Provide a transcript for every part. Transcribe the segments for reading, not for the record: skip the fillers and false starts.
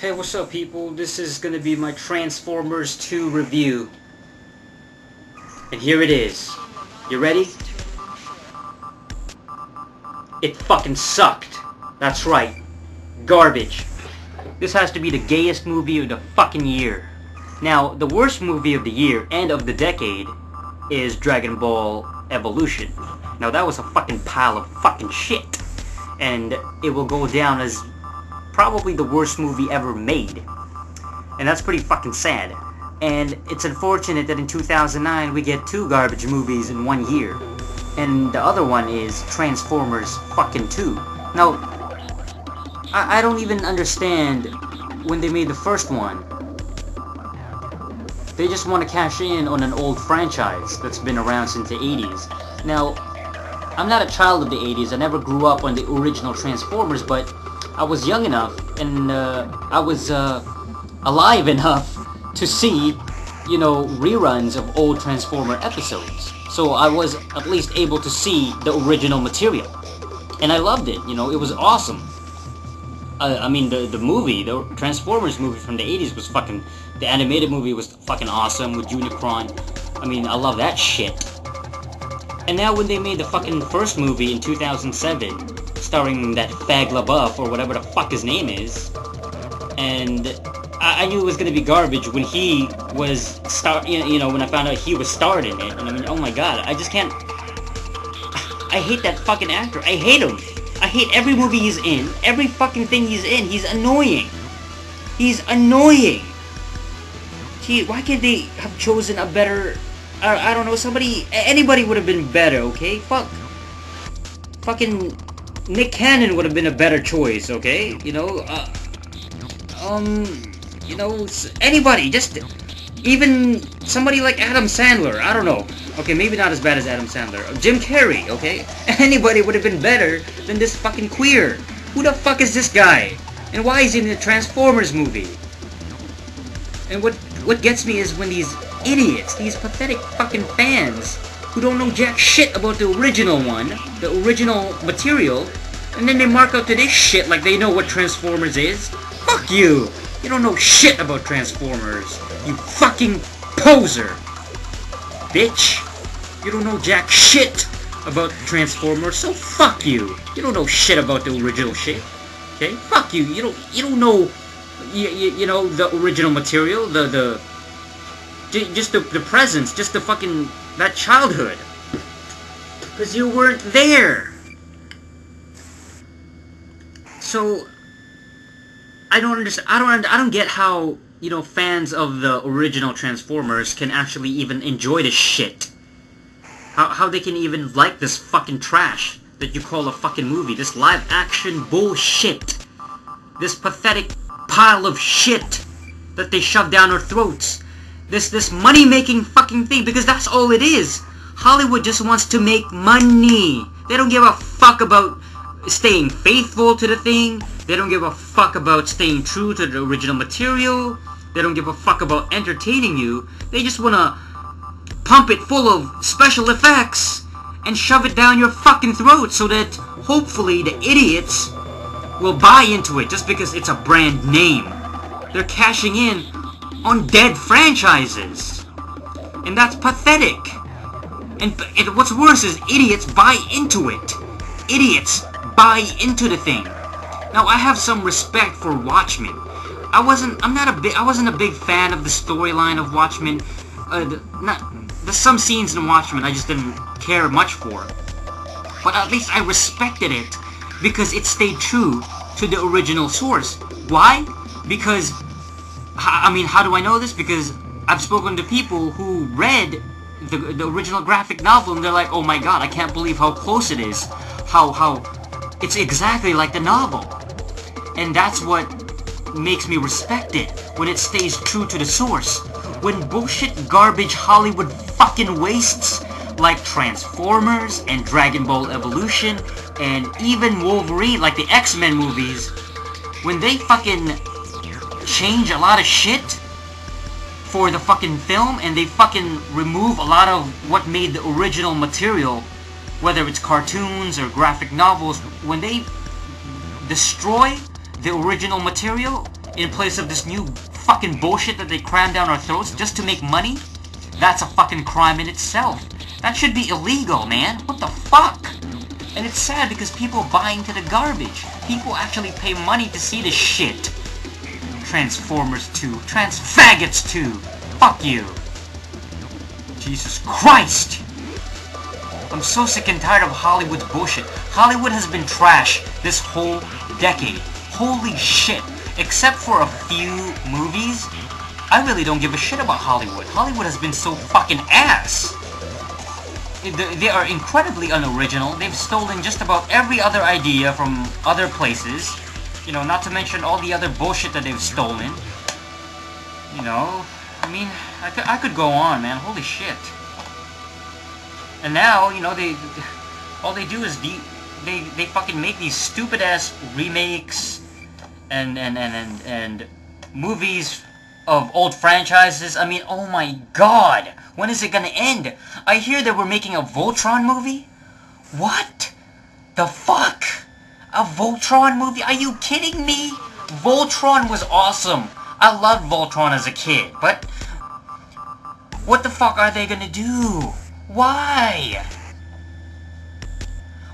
Hey, what's up, people? This is gonna be my Transformers 2 review. And here it is. You ready? It fucking sucked. That's right. Garbage. This has to be the gayest movie of the fucking year. Now, the worst movie of the year and of the decade is Dragon Ball Evolution. Now, that was a fucking pile of fucking shit. And it will go down as probably the worst movie ever made. And that's pretty fucking sad. And it's unfortunate that in 2009 we get two garbage movies in 1 year. And the other one is Transformers fucking 2. Now, I don't even understand when they made the first one. They just want to cash in on an old franchise that's been around since the 80s. Now, I'm not a child of the 80s. I never grew up on the original Transformers, but I was young enough and I was alive enough to see, you know, reruns of old Transformer episodes. So I was at least able to see the original material. And I loved it, you know, it was awesome. I mean, the movie, the Transformers movie from the 80s was fucking... The animated movie was fucking awesome with Unicron. I mean, I love that shit. And now when they made the fucking first movie in 2007... starring that Fag LaBeouf, or whatever the fuck his name is. And I knew it was gonna be garbage when he was when I found out he was starred in it. And I mean, oh my god, I just can't... I hate that fucking actor. I hate him. I hate every movie he's in. Every fucking thing he's in. He's annoying. He's annoying. Gee, why can't they have chosen a better... I don't know, anybody would have been better, okay? Fucking... Nick Cannon would have been a better choice, okay? You know, anybody, just even somebody like Adam Sandler, I don't know. Okay, maybe not as bad as Adam Sandler. Jim Carrey, okay? Anybody would have been better than this fucking queer. Who the fuck is this guy? And why is he in the Transformers movie? And what gets me is when these idiots, these pathetic fucking fans, who don't know jack shit about the original one, the original material, and then they mark out to this shit like they know what Transformers is. Fuck you! You don't know shit about Transformers, you fucking poser! Bitch! You don't know jack shit about Transformers, so fuck you! You don't know shit about the original shit. Okay? Fuck you! You don't know, you know, the original material, just the presence, just the fucking... that childhood. Because you weren't there. So I don't understand. I don't get how, you know, fans of the original Transformers can actually even enjoy this shit. How they can even like this fucking trash that you call a fucking movie. This live action bullshit. This pathetic pile of shit that they shove down our throats. This money-making fucking thing, because that's all it is. Hollywood just wants to make money. They don't give a fuck about staying faithful to the thing. They don't give a fuck about staying true to the original material. They don't give a fuck about entertaining you. They just want to pump it full of special effects and shove it down your fucking throat so that hopefully the idiots will buy into it just because it's a brand name. They're cashing in on dead franchises. And that's pathetic. And what's worse is idiots buy into it. Idiots buy into the thing. Now, I have some respect for Watchmen. I wasn't a big fan of the storyline of Watchmen. There's some scenes in Watchmen I just didn't care much for. But at least I respected it because it stayed true to the original source. Why? Because I mean, how do I know this? Because I've spoken to people who read the original graphic novel and they're like, oh my god, I can't believe how close it is. How it's exactly like the novel. And that's what makes me respect it, when it stays true to the source. When bullshit garbage Hollywood fucking wastes like Transformers and Dragon Ball Evolution and even Wolverine, like the X-Men movies, when they fucking change a lot of shit for the fucking film and they fucking remove a lot of what made the original material, whether it's cartoons or graphic novels, when they destroy the original material in place of this new fucking bullshit that they cram down our throats just to make money, that's a fucking crime in itself. That should be illegal, man. What the fuck? And it's sad because people buy into the garbage. People actually pay money to see this shit. Transformers 2. Trans-faggots 2. Fuck you. Jesus Christ! I'm so sick and tired of Hollywood's bullshit. Hollywood has been trash this whole decade. Holy shit. Except for a few movies, I really don't give a shit about Hollywood. Hollywood has been so fucking ass. They are incredibly unoriginal. They've stolen just about every other idea from other places. You know, not to mention all the other bullshit that they've stolen. You know, I mean, I could go on, man. Holy shit. And now, you know, all they do is they fucking make these stupid ass remakes and movies of old franchises. I mean, oh my god, when is it gonna end? I hear that we're making a Voltron movie? What the fuck? A Voltron movie? Are you kidding me? Voltron was awesome. I loved Voltron as a kid, but what the fuck are they gonna do? Why?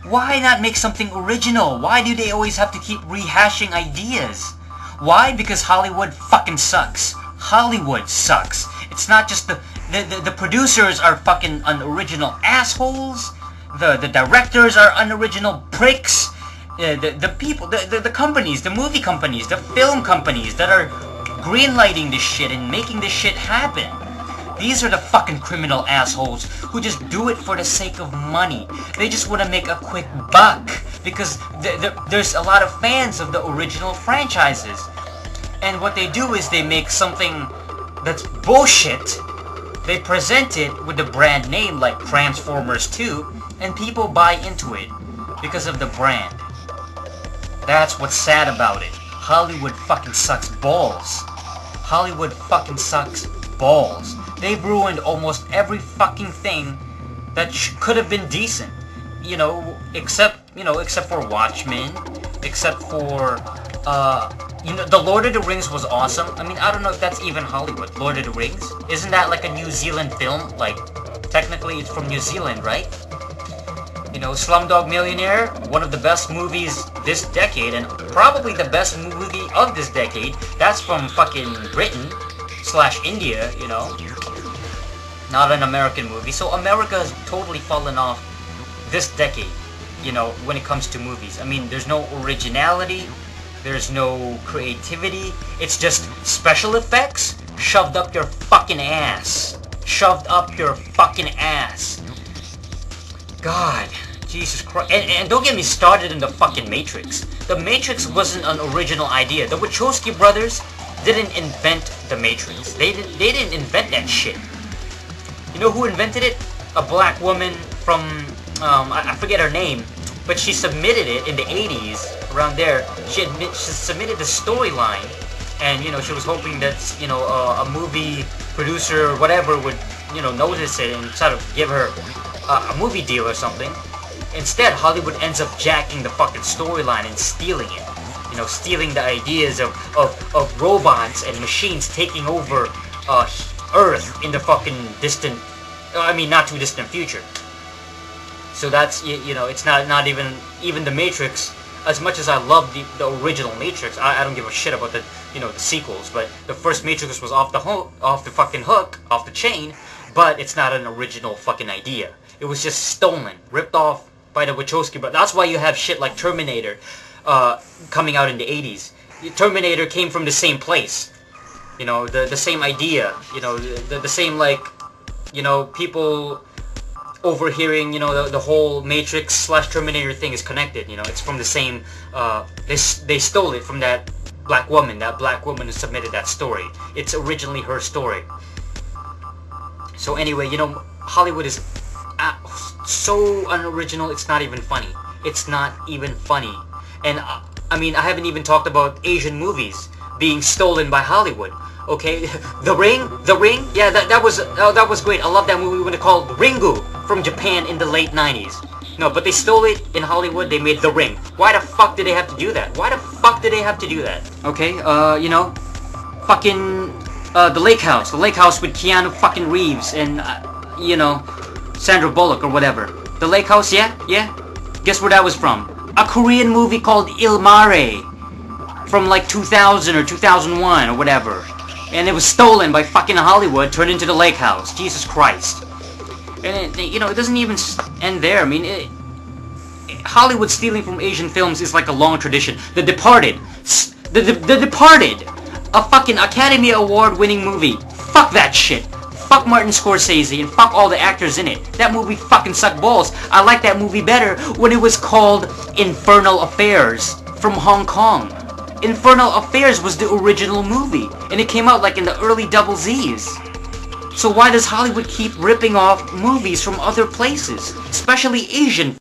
Why not make something original? Why do they always have to keep rehashing ideas? Why? Because Hollywood fucking sucks. Hollywood sucks. It's not just the producers are fucking unoriginal assholes. The directors are unoriginal pricks. The people, the companies, the movie companies, the film companies that are greenlighting this shit and making this shit happen. These are the fucking criminal assholes who just do it for the sake of money. They just want to make a quick buck because there's a lot of fans of the original franchises. And what they do is they make something that's bullshit. They present it with the brand name like Transformers 2, and people buy into it because of the brand. That's what's sad about it. Hollywood fucking sucks balls. Hollywood fucking sucks balls. They've ruined almost every fucking thing that could have been decent. You know, except for Watchmen, except for, you know, the Lord of the Rings was awesome. I mean, I don't know if that's even Hollywood. Lord of the Rings? Isn't that like a New Zealand film? Like, technically it's from New Zealand, right? You know, Slumdog Millionaire, one of the best movies this decade, and probably the best movie of this decade. That's from fucking Britain / India, you know. Not an American movie. So America has totally fallen off this decade, you know, when it comes to movies. I mean, there's no originality. There's no creativity. It's just special effects shoved up your fucking ass. Shoved up your fucking ass. God, Jesus Christ. And don't get me started in the fucking Matrix. The Matrix wasn't an original idea. The Wachowski brothers didn't invent the Matrix. They didn't invent that shit. You know who invented it? A black woman from, I forget her name, but she submitted it in the 80s, around there. She submitted the storyline, and, you know, she was hoping that, you know, a movie producer or whatever would, you know, notice it and sort of give her a movie deal or something. Instead, Hollywood ends up jacking the fucking storyline and stealing it. You know, stealing the ideas of robots and machines taking over Earth in the fucking distant, I mean, not too distant future. So that's, you know, it's not even the Matrix. As much as I love the original Matrix, I don't give a shit about the, you know, the sequels. But the first Matrix was off the fucking hook, off the chain. But it's not an original fucking idea. It was just stolen, ripped off by the Wachowski. But that's why you have shit like Terminator coming out in the 80s. Terminator came from the same place. You know, the same idea. You know, the same, like, you know, people overhearing, you know, the whole Matrix / Terminator thing is connected. You know, it's from the same, they stole it from that black woman who submitted that story. It's originally her story. So anyway, you know, Hollywood is so unoriginal, it's not even funny. It's not even funny. And, I mean, I haven't even talked about Asian movies being stolen by Hollywood. Okay, The Ring, yeah, that was great. I love that movie when it called Ringu from Japan in the late 90s. No, but they stole it in Hollywood. They made The Ring. Why the fuck did they have to do that? Why the fuck did they have to do that? Okay, you know, fucking, The Lake House. The Lake House with Keanu fucking Reeves and, you know, Sandra Bullock or whatever. The Lake House, yeah? Yeah? Guess where that was from? A Korean movie called Il Mare. From like 2000 or 2001 or whatever. And it was stolen by fucking Hollywood, turned into The Lake House. Jesus Christ. And, you know, it doesn't even end there. I mean, Hollywood stealing from Asian films is like a long tradition. The Departed. The Departed! A fucking Academy Award winning movie. Fuck that shit. Fuck Martin Scorsese and fuck all the actors in it. That movie fucking sucked balls. I like that movie better when it was called Infernal Affairs from Hong Kong. Infernal Affairs was the original movie. And it came out like in the early double Z's. So why does Hollywood keep ripping off movies from other places? Especially Asian